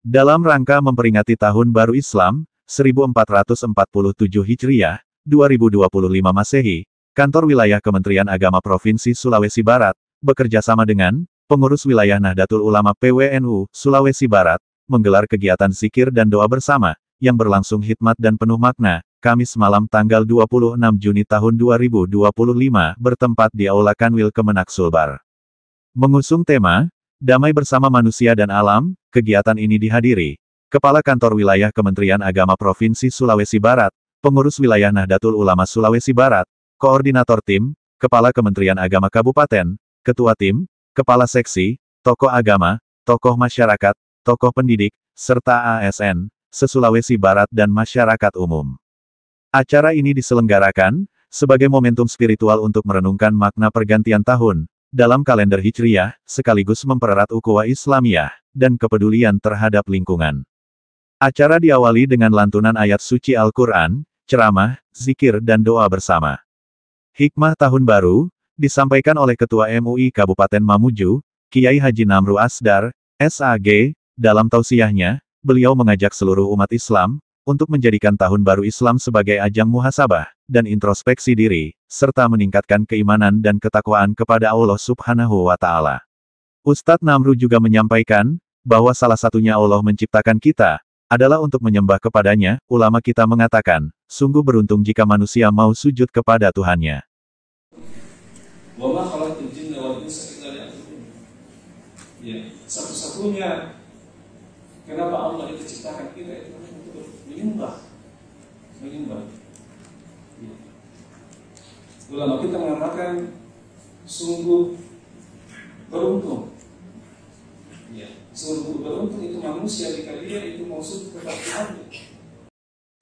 Dalam rangka memperingati Tahun Baru Islam, 1447 Hijriah, 2025 Masehi, Kantor Wilayah Kementerian Agama Provinsi Sulawesi Barat, bekerja sama dengan Pengurus Wilayah Nahdlatul Ulama PWNU, Sulawesi Barat, menggelar kegiatan zikir dan doa bersama, yang berlangsung hikmat dan penuh makna, Kamis malam tanggal 26 Juni tahun 2025, bertempat di Aula Kanwil Kemenak Sulbar. Mengusung tema, Damai Bersama Manusia dan Alam, kegiatan ini dihadiri Kepala Kantor Wilayah Kementerian Agama Provinsi Sulawesi Barat, Pengurus Wilayah Nahdlatul Ulama Sulawesi Barat, Koordinator Tim, Kepala Kementerian Agama Kabupaten, Ketua Tim, Kepala Seksi, tokoh agama, tokoh masyarakat, tokoh pendidik, serta ASN, se-Sulawesi Barat dan masyarakat umum. Acara ini diselenggarakan sebagai momentum spiritual untuk merenungkan makna pergantian tahun dalam kalender Hijriah, sekaligus mempererat ukhuwah Islamiyah dan kepedulian terhadap lingkungan. Acara diawali dengan lantunan ayat suci Al-Quran, ceramah, zikir dan doa bersama. Hikmah Tahun Baru disampaikan oleh Ketua MUI Kabupaten Mamuju, Kiai Haji Namru Asdar, SAG. Dalam tausiahnya, beliau mengajak seluruh umat Islam untuk menjadikan Tahun Baru Islam sebagai ajang muhasabah dan introspeksi diri, serta meningkatkan keimanan dan ketakwaan kepada Allah Subhanahu wa Ta'ala. Ustadz Namru juga menyampaikan bahwa salah satunya Allah menciptakan kita adalah untuk menyembah kepadanya. Ulama kita mengatakan, sungguh beruntung jika manusia mau sujud kepada Tuhannya. Ya, satu-satunya kenapa Allah itu ciptakan kita itu untuk menyembah. Ya. Ulama kita mengatakan sungguh beruntung. Ya, sungguh beruntung itu manusia jika dia itu mau sujud kepada Tuhannya.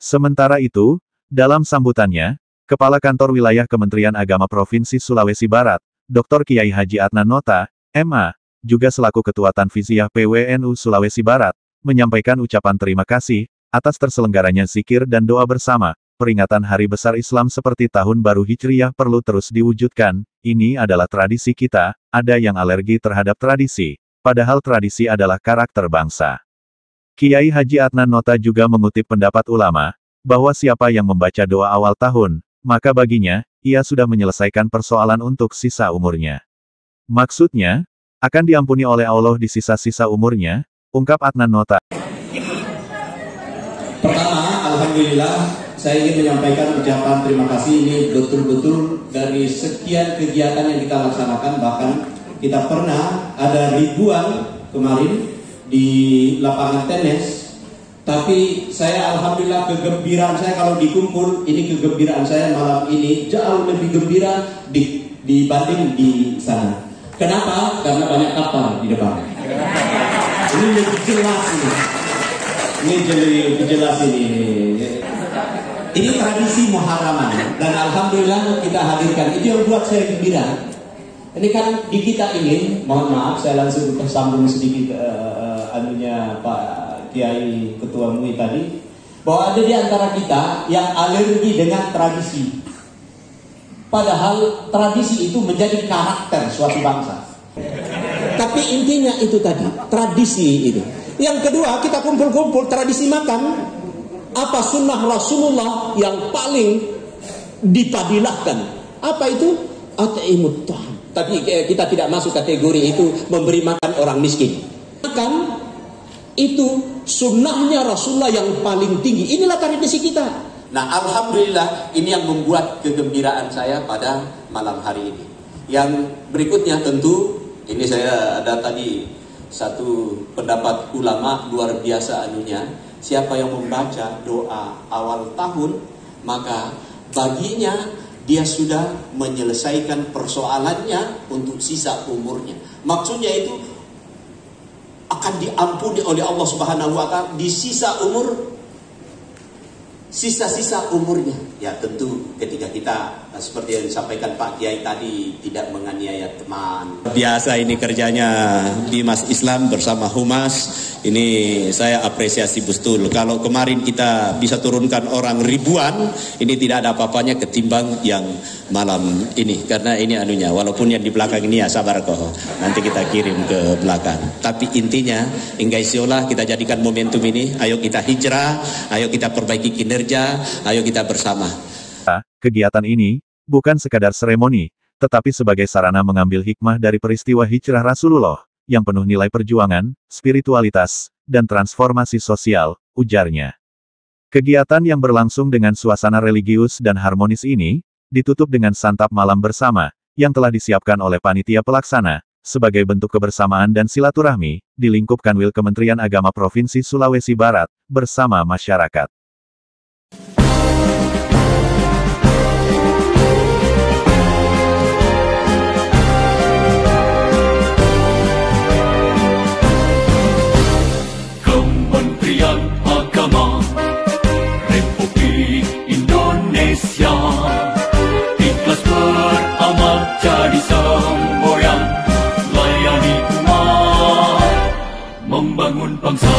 Sementara itu, dalam sambutannya, Kepala Kantor Wilayah Kementerian Agama Provinsi Sulawesi Barat, Dr. Kiai Haji Adnan Nota, MA, juga selaku Ketua Tanfiziah PWNU Sulawesi Barat, menyampaikan ucapan terima kasih atas terselenggaranya zikir dan doa bersama. Peringatan Hari Besar Islam seperti Tahun Baru Hijriah perlu terus diwujudkan. Ini adalah tradisi kita. Ada yang alergi terhadap tradisi, padahal tradisi adalah karakter bangsa. Kiai Haji Adnan Nota juga mengutip pendapat ulama, bahwa siapa yang membaca doa awal tahun, maka baginya, ia sudah menyelesaikan persoalan untuk sisa umurnya. Maksudnya, akan diampuni oleh Allah di sisa-sisa umurnya, ungkap Adnan Nota. Pertama, alhamdulillah, saya ingin menyampaikan ucapan terima kasih. Ini betul-betul dari sekian kegiatan yang kita laksanakan, bahkan kita pernah ada ribuan kemarin di lapangan tenis. Tapi saya alhamdulillah kegembiraan saya kalau dikumpul, ini kegembiraan saya malam ini jauh lebih gembira dibanding di sana. Kenapa? Karena banyak kapal di depan. Ini lebih jelas ini. Ini lebih jelas ini. Ini tradisi Muharraman dan alhamdulillah kita hadirkan. Itu yang buat saya gembira. Ini kan di kita ini, mohon maaf saya langsung tersambung sedikit anunya Pak Kiai Ketua MUI tadi, bahwa ada di antara kita yang alergi dengan tradisi. Padahal tradisi itu menjadi karakter suatu bangsa. Tapi intinya itu tadi, tradisi itu. Yang kedua, kita kumpul-kumpul tradisi makan. Apa sunnah Rasulullah yang paling dipadilahkan? Apa itu? At'imut ta'am. Tapi kita tidak masuk kategori itu memberi makan orang miskin. Makan itu sunnahnya Rasulullah yang paling tinggi. Inilah tradisi kita. Nah, alhamdulillah ini yang membuat kegembiraan saya pada malam hari ini. Yang berikutnya tentu ini saya ada tadi satu pendapat ulama luar biasa anunya. Siapa yang membaca doa awal tahun, maka baginya dia sudah menyelesaikan persoalannya untuk sisa umurnya. Maksudnya itu akan diampuni oleh Allah Subhanahu wa Ta'ala di sisa-sisa umurnya. Ya tentu ketika kita seperti yang disampaikan Pak Kiai tadi, tidak menganiaya teman. Biasa ini kerjanya Bimas Islam bersama Humas. Ini saya apresiasi betul. Kalau kemarin kita bisa turunkan orang ribuan, ini tidak ada apa-apanya ketimbang yang malam ini. Karena ini anunya, walaupun yang di belakang ini ya sabar kok, nanti kita kirim ke belakang. Tapi intinya, Ingaisiola kita jadikan momentum ini, ayo kita hijrah, ayo kita perbaiki kinerja, ayo kita bersama. Kegiatan ini bukan sekadar seremoni, tetapi sebagai sarana mengambil hikmah dari peristiwa hijrah Rasulullah, yang penuh nilai perjuangan, spiritualitas, dan transformasi sosial, ujarnya. Kegiatan yang berlangsung dengan suasana religius dan harmonis ini, ditutup dengan santap malam bersama, yang telah disiapkan oleh panitia pelaksana, sebagai bentuk kebersamaan dan silaturahmi, di lingkup Kanwil Kementerian Agama Provinsi Sulawesi Barat, bersama masyarakat. Kementerian Agama Republik Indonesia ikhlas beramal jadi semboyan, layani umat, membangun bangsa.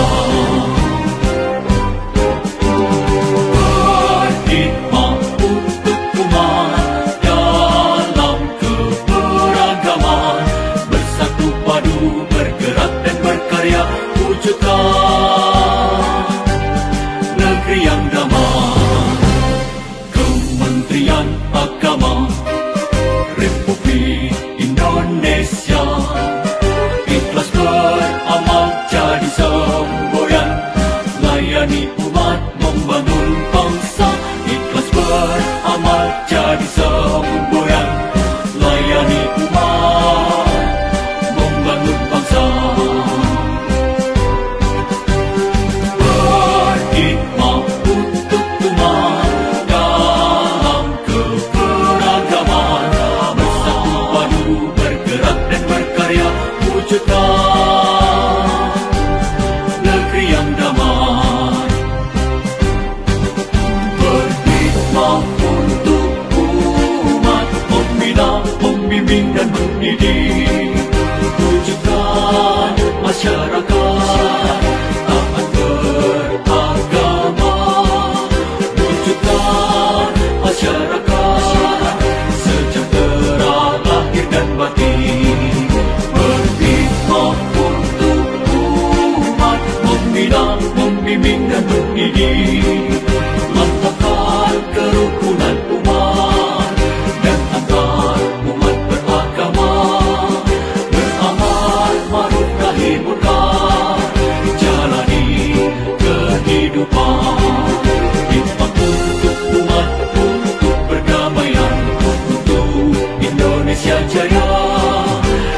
Berkhidmat untuk umat dalam keberagaman, bersatu padu bergerak dan berkarya, wujudkan negeri yang damai. Kementerian Agama Republik Indonesia ikhlas beramal jadi semboyan, layani umat, membangun bangsa. Ikhlas beramal jadi semboyan, layani umat, membangun bangsa. Berkhidmat untuk umat dalam keberagaman, bersatu padu bergerak dan berkarya, wujudkan negeri yang damai. Berkhidmat untuk umat, membina, membimbing dan mendidik, wujudkan masyarakat taat beragama, wujudkan masyarakat sejahtera lahir dan batin. Berkhidmat untuk umat, membina, membimbing dan mendidik, mantapkan kerukunan umat dan antar umat beragama, beramal ma'ruf nahi munkar, jalani kehidupan. Khidmat untuk umat, untuk perdamaian, untuk Indonesia Jaya.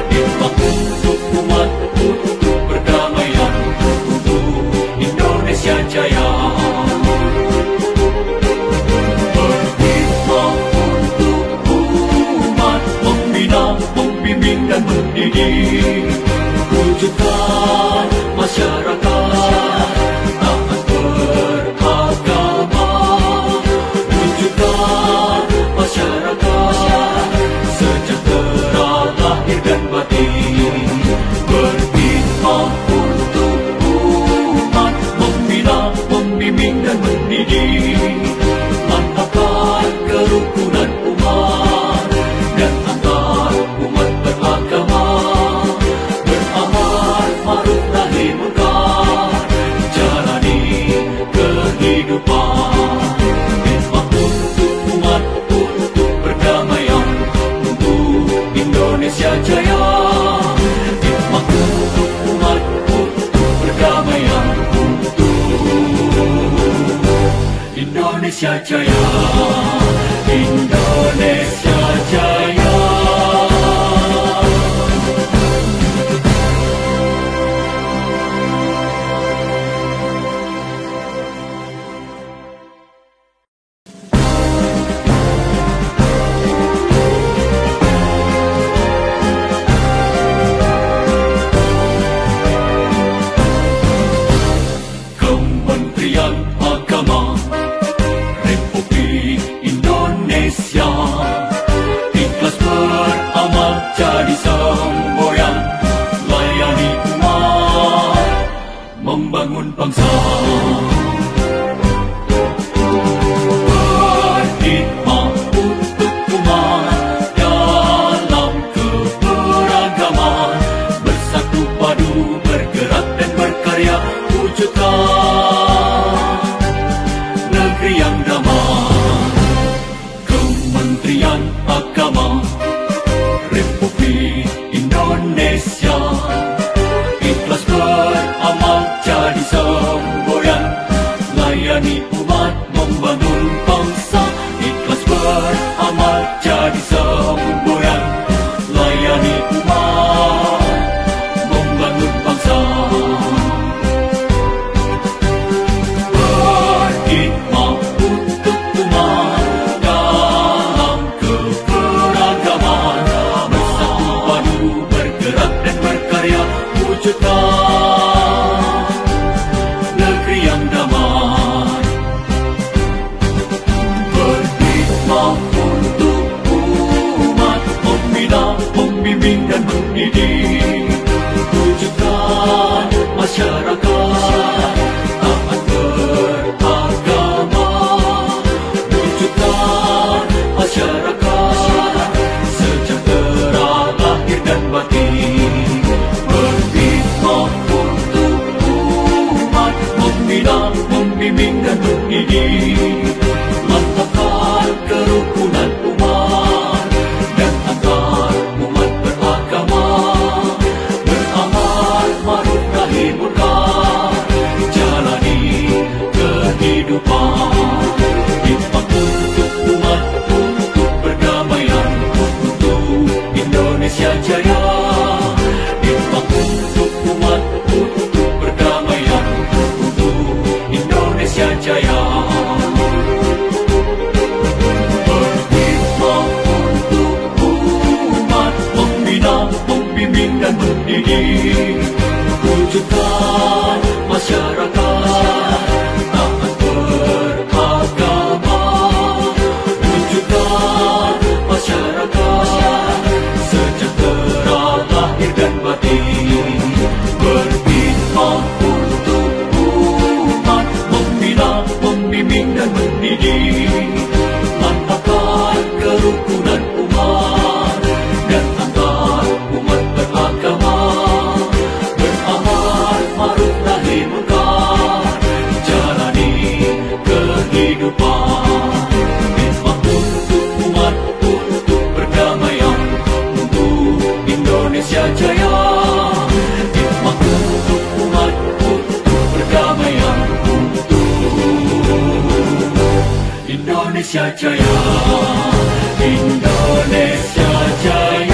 Khidmat untuk umat, untuk perdamaian, untuk Indonesia Jaya. Berkhidmat untuk umat, membina, membimbing dan mendidik, wujudkan masyarakat taat beragama, wujudkan masyarakat sejahtera lahir dan batin. Berkhidmat untuk umat, membina, membimbing dan mendidik, mantapkan kerukunan umat dan antar umat beragama, beramal ma'ruf nahi munkar, jalani kehidupan. Khidmat untuk umat, untuk perdamaian, untuk Indonesia Jaya. Khidmat untuk umat, untuk perdamaian, untuk Indonesia Jaya. Indonesia Jaya. Kementerian Agama Republik Indonesia bangsa. Berkhidmat untuk umat dalam keberagaman, bersatu padu bergerak dan berkarya, wujudkan negeri yang damai. Kementerian Agama Republik Indonesia ikhlas beramal jadi semboyan, layani umat membangun bangsa. Ikhlas beramal jadi semboyan, layani umat membangun bangsa. Berkhidmat untuk umat dalam keberagaman, bersatu padu bergerak dan berkarya, wujudkan negeri yang damai. Berkhidmat untuk umat, membina, membimbing dan mendidik, wujudkan masyarakat taat beragama, wujudkan masyarakat sejahtera lahir dan batin. Berkhidmat untuk umat, membina, membimbing dan mendidik, mantapkan kerukunan umat dan antar umat beragama, beramal ma'ruf nahi munkar, jalani kehidupan. Khidmat untuk umat, untuk perdamaian, untuk Indonesia Jaya. Khidmat untuk umat, untuk perdamaian, untuk Indonesia Jaya. Berkhidmat untuk umat, membina, membimbing dan mendidik, wujudkan masyarakat taat beragama, wujudkan masyarakat sejahtera lahir dan batin. Berkhidmat untuk umat, membina, membimbing dan mendidik, mantapkan kerukunan umat dan antar umat beragama, beramal ma'ruf nahi munkar, jalani kehidupan. Khidmat untuk umat, untuk perdamaian, untuk Indonesia Jaya. Khidmat untuk umat, untuk perdamaian, untuk Indonesia Jaya. Indonesia Jaya.